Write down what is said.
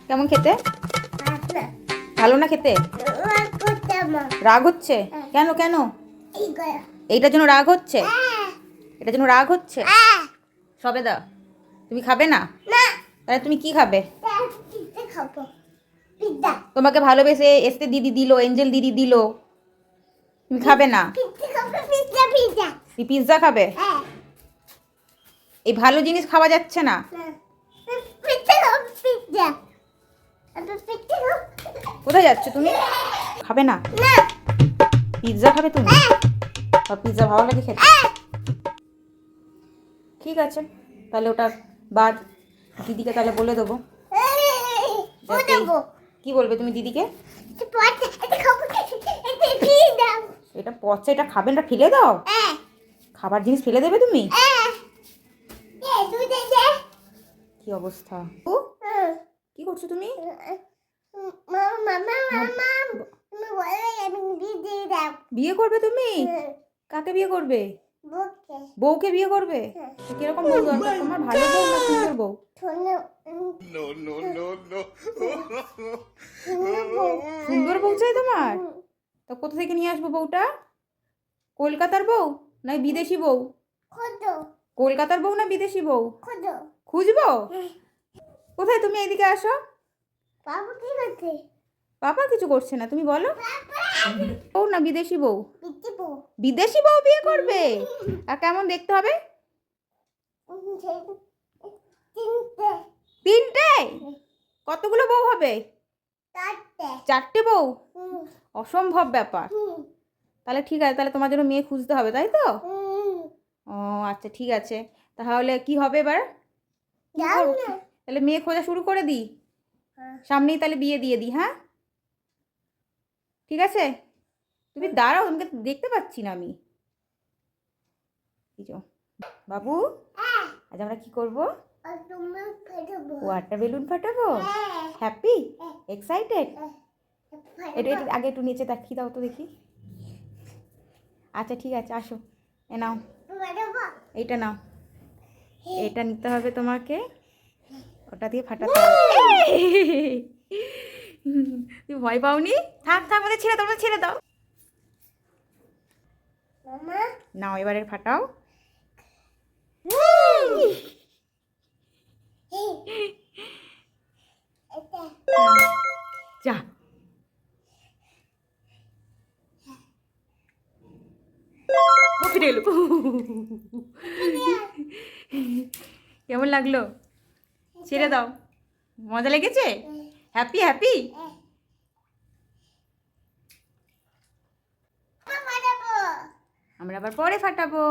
কেমন খেতে? ভালো না খেতে? রাগ হচ্ছে কেন কেন? এইটার জন্য রাগ হচ্ছে? এটার জন্য রাগ হচ্ছে? সবেদা তুমি খাবে না? তাহলে তুমি কি খাবে? তোমাকে ভালোবেসে এসতে দিদি দিল, এঞ্জেল দিদি দিল, তুমি খাবে না? পিৎজা খাবে? এই ভালো জিনিস খাওয়া যাচ্ছে না। কোথায় যাচ্ছ তুমি? খাবে না? পিৎজা খাবে তুমি? পিৎজা ভালো লাগে খেতে? ঠিক আছে, তাহলে ওটা বাদ। দিদিকে তাহলে বলে দেবো। কি বলবে তুমি দিদিকে? এটা পচা, এটা খাবেন, এটা ফেলে দাও। খাবার জিনিস ফেলে দেবে তুমি? কি অবস্থা! কি করছো তুমি? বিয়ে করবে তুমি? কাকে বিয়ে করবে? বউকে বিয়ে করবে? কিরকম বউ দরকার তোমার? ভালো বউ না সুন্দর বউ? সুন্দর বউ চাই তোমার? তা কোথা থেকে নিয়ে আসবো বউটা? কলকাতার বউ না বিদেশি বউ? কলকাতার বউ না বিদেশি বউ খুঁজবো? কোথায় তুমি? এদিকে আসো। পাপা কিছু করছে না, তুমি বলো। বউ না বিদেশি বউ? বিদেশি বউ বিয়ে করবে? আর কেমন দেখতে হবে? তিনটে? কতগুলো বউ হবে? চারটে বউ? অসম্ভব ব্যাপার। তাহলে ঠিক আছে, তাহলে তোমার জন্য মেয়ে খুঁজতে হবে, তাই তো? ও আচ্ছা, ঠিক আছে। তাহলে কি হবে এবার? তাহলে মেয়ে খোঁজা শুরু করে দিই? সামনেই তাহলে বিয়ে দিয়ে দিই, হ্যাঁ? ঠিক আছে, তুমি দাঁড়াও, তোমাকে দেখতে পাচ্ছি না আমি। বাবু, আজ আমরা কি করবো? ওয়াটার বেলুন ফাটাবো। হ্যাপি? এক্সাইটেড? এটা আগে একটু নিচে তাকিয়ে দাও তো দেখি। আচ্ছা ঠিক আছে, আসো। এ নাও, এইটা নাও। এটা নিতে হবে তোমাকে, ওটা দিয়ে ফাটাতে হবে। তুমি ভয় পাওনি? থাক থাক, আমাদের ছেড়ে দাও, ছেড়ে দাও। নাও এবারে ফাটাও। যা, ফিরে এলো। কেমন লাগলো? ছেড়ে দাও। মজা লেগেছে? Happy happy? আমরা আবার পরে ফাটাবো।